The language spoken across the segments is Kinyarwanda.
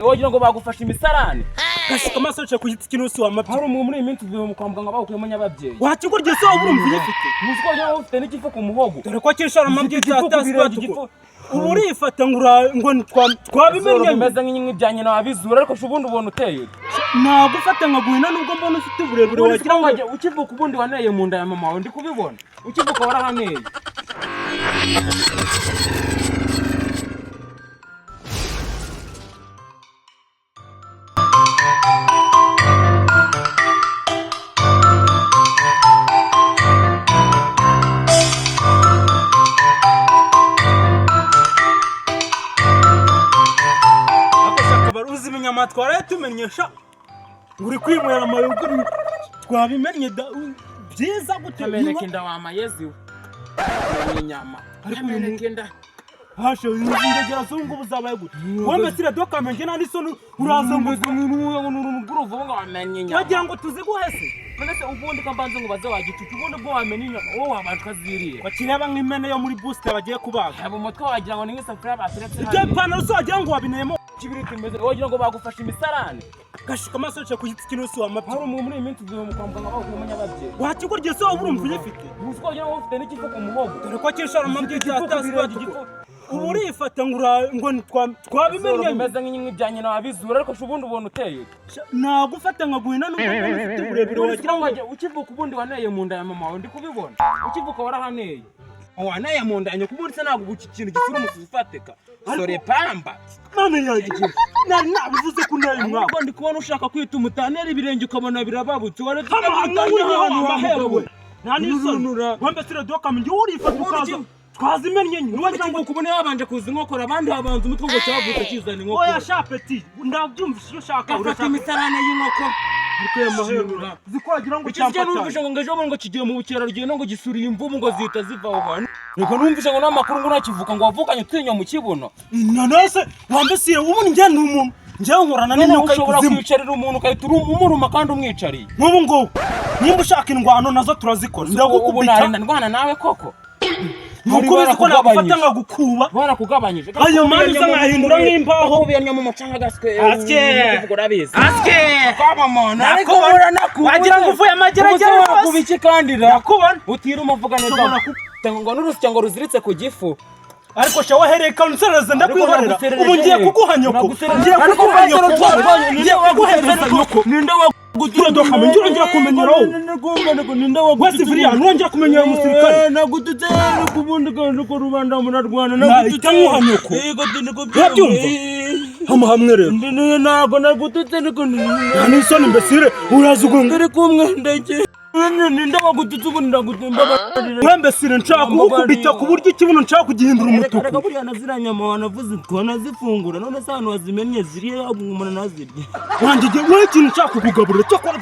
wogira ngo bagufasha imisarane gashika amaso cyo kugiti kinusi wa mapyi hari umwe muri iyi minsi uvuye mu kwambwa bakuyemo nyababyeyi wakigurye so urumva uyifite muzi ko wagira ngo ufite n'ikifu ku muhogo dore ko kishara mabyi tatasi urifata ngo twabimenye bimeze nk'inyi byanye na wabizura ariko ubundi ubona uteye nagufata nkaguhina nubwo mbona ufite uburebure wagira ngo ukivuka ubundi waneye mu nda ya mama wawe ndi kubibona ukivuka warahaneye twara tumenyesha uri kwimwera amayuguru twabimenye byiza gute ameneke nda wa mayezi we inyama ameneke nda hasho ndegera zungu buzabaye gute wambe sire document nani sono uraza ngo n'uruguru vuga wamenye inyama wagira ngo tuziguhese nese ubundi kambanze ngo baze wagicucu ubundi bwo wamenye inyama wowe wabantu kaziriye bakireba nk'imene yo muri booster bagiye kubaga abo mutwe wagira ngo ni nk'isafuriya bateretse hano je panel so wagira ngo wabineyemo kibiriti meze wogira ngo bagufasha imisarane gashika amaso cyo kugiti kinusi wa mapyi hari umwe muri iyi minsi uvuye mu kwambwa bakuyemo nyababyeyi wakigurye so urumva uyifite muzi ko wagira ngo ufite n'ikifu ku muhogo dore ko kishara mabyi tatasi urifata ngo twabimenye bimeze nk'inyi byanye na wabizura ariko ubundi ubona uteye nagufata nkaguhina nubwo mbona ufite uburebure wagira ngo ukivuka ubundi waneye mu nda ya mama wawe ndi kubibona ukivuka warahaneye waneye mu nda nyoko ubundi se ntabwo ikintu gisura umusuzi ufatika sore pamba none yagiye nabivuze ko nayo mwaka ndi kubona ushaka kwita umutanera ibirenge ukabona birababutse wari tuhewe nani sonura wambe sire document urifata ukaza twazimennye n'uwagira ngo kubone yabanje kuza inkokora abandi habanza umutwe ngo cyavutse kizana inkokora oya shapeti ndabyumvise iyo shaka urashaka imisarane y'inkoko ariko yamaherura zikwagira ngo cyampa numvise ngo ejo ngo kigiye mu bukerarugendo ngo gisuriye imvubu ngo zihita ziva aho hantu niko numvise ngo n'amakuru ngo nakivuka ngo wavukanye utinya mu kibuno nanese wambesiye ubundi njye ni umuntu njyewe nkorana n'imyuka ushobora kwicarira umuntu ukahita umuruma kandi umwicariye nk'ubu ngubu nimba ushaka indwano nazo turazikora ndagukubita ndwana nawe koko nukubizi ko nagufata nkagukuba barakugabanyije ayo mani uza nkahindura nk'imbaho ubiyanya mu mucanga gaswe aske kama mona ariko wagira ngo uvuye amageragere kubiki kandi nakubona utira umuvuga neza ngo n'urusya ngo ruziritse ku gifu ariko shawa hereka unsereze ndakwihorera ubu ngiye kuguha nyoko ngiye kuguha nyoko ninde gutira document ngiye kumenyeraho ninde wese viriya nongera kumenyera umusirikare nagututse kubundi kandi ko rubanda munarwana naguha nyoko yabyumva hamwe rero ntago nagututse niko nani isoni mbesire urazugunga uri kumwe ndege ninde wagututse ubundi ndagutemba wembesire nshaka kugukubita ku buryo ikibuno nshaka kugihindura umutuku reka buriya naziranyama wanavuze twanazifungura none se hano wazimennye ziriye umuntu nazirye wanjye wowe ikintu nshaka kukugaburira cyo kora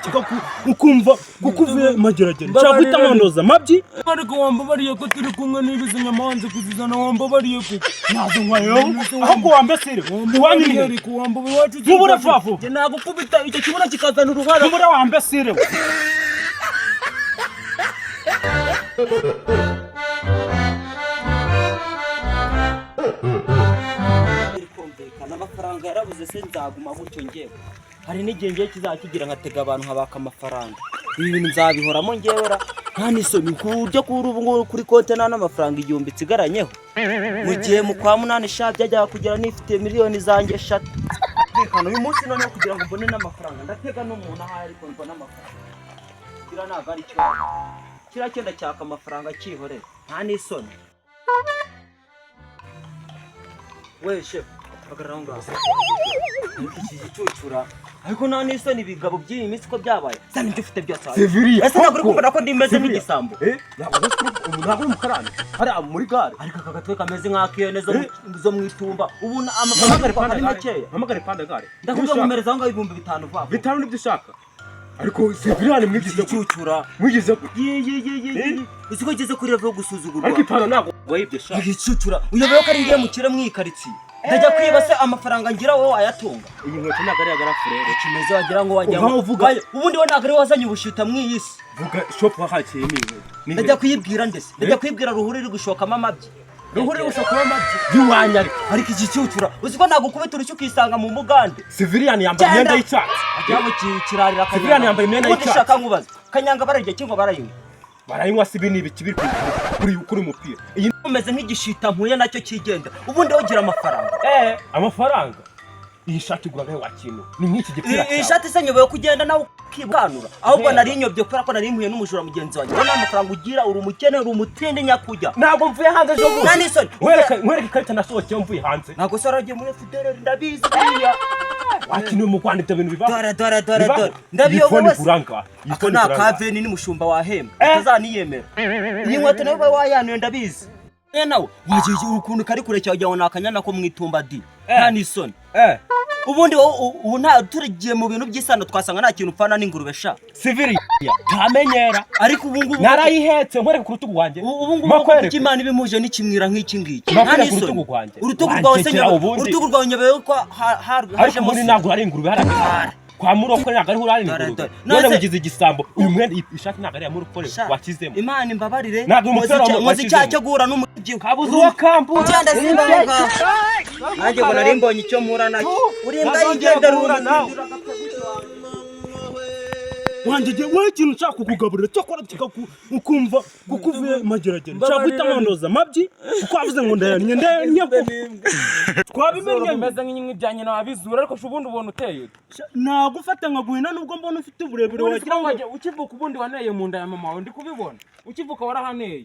ukumva kukuvuye mageragere nshaka guhita mwandoza mabyi ariko wambabariye ko turi kumwe n'ibizo nyama wanze kuzizana wambabariye kuko nazo nkwayo ahubwo wambesire wanyine ariko wambaba iwacu ntubure fafu nagukubita icyo kibuno kikazana uruhara ntubure wambesire amafaranga yarabuze se nzaguma gutyo ngewe hari n'igihe ngiye kizakigira nkatega abantu nkabaka amafaranga ibi bintu nzabihoramo ngewe nta n'isoni kurya kuri ubu ngubu kuri konti nta n'amafaranga 1000 nsigaranyeho mu gihe mu kwa munani sha byajyaga kugera nifite miliyoni zanjye 3 reka uyu munsi noneho kugira ngo mbone n'amafaranga ndatega n'umuntu aho ariko mbona amafaranga kugira ntabwo ari cyo kira cyenda cyaka amafaranga cyihorera nta n'isoni we chef agarara ngaho iki gicucura ariko nta n'isoni ibigabo by'iyi minsi ko byabaye sani ibyo ufite byose ese ntabwo uri kumva ko ndimeze nk'igisambo ntabwo uri mukarani hari muri gare ariko aka gatwe kameze nk'akiyene zo mu itumba ubu amafaranga ari makeya hamagare panda gare ndakubwira ngo mpereza aho ngaho 5000 vava 5 nibyo ushaka ariko sevirane mwigize gicucura mwigize uzi ko ugeze kuri level yo gusuzugurwa ariko ipana ntabwo wayibye shaka gicucura uyobewe ko ari ngiye mu kire mwikaritsiye ndajya kwiba se amafaranga ngira wowe ayatunga iyi nkweto ntabwo ari agarafurere kimeze wagira ngo wajya ubundi we ntabwo ari wazanye ubushyuta mwiyisi vuga shop hakeye niwe ndajya kuyibwira ndese ndajya kuyibwira ruhuri iri gushokamo amabyi ruhuri ushobora amabyi y'umwanya ariko iki cyucura uzi ko nagukubita urushyi ukisanga mu mugande. Civilian yambaye imyenda y'icyatsi ajyamo kirarira Civilian yambaye imyenda y'icyatsi ushaka nkubaza kanyanga bararya cyangwa barayinywa barayinywa sibi nibi kibiri kuri umupira iyi umeze nk'igishita mpuye nacyo kigenda ubundi wogira amafaranga amafaranga iyi shati gura gahe wakintu ni nk'iki gipira iyi shati se nyoboye kugenda nawe ukibanura ahubwo nari nyobye kubera ko nari mpuye n'umujura mugenzi wanjye nta mafaranga ugira uri umukene uri umutinde nyakujya ntabwo mvuye hanze ejo bundi nani soni mwereke ikarita nasohokeye mvuye hanze ntabwo se waragiye muri FDLR ndabizi buriya wakiniwe mu Rwanda ibyo bintu bibaho dore ndabiyoboye aka ni akaveni n'umushumba wahemba utazaniyemera iyi nkweto nawe wayanuye ndabizi nawe wagiye ukuntu kari kure cyawe wagira ngo ni akanyana ko mwitumba di nta n'isoni ubundi ubu nta turigiye mu bintu by'isano twasanga nta kintu upfana n'ingurube sha Civilian tamenyera ariko ubu ngubu narayihetse nkwereke ku rutugu rwanjye ubu ngubu Imana ibimuje n'ikimwira nk'iki ngiki nta n'isoni urutugu rwawe se urutugu rwawe nyobeye ko haje muri ntabwo ari ingurube haragara kwa muroko ntabwo ari urari ingurube none mugize igisambo uyu mwenda ishati ntabwo ari ya murokore wakizemo Imana imbabarire muzi icyaha cyo guhura n'umujyi kabuze uwo kampu cyanda simbaga nanjye ngo nari mbonye icyo mpura nacyo uri imbwa y'igenda runa wanjye wowe ikintu nshaka kukugaburira cyo kora ukumva kukuvuye mageragere nshaka guhita mwandoza amabyi kuko wavuze ngo ndayanye twabimenye bimeze nk'ibyanye n'abizura ariko ubundi ubona uteye nagufata nkaguhina nubwo mbona ufite uburebure wagira ngo ukivuka ubundi waneye mu nda ya mama wawe ndi kubibona ukivuka warahaneye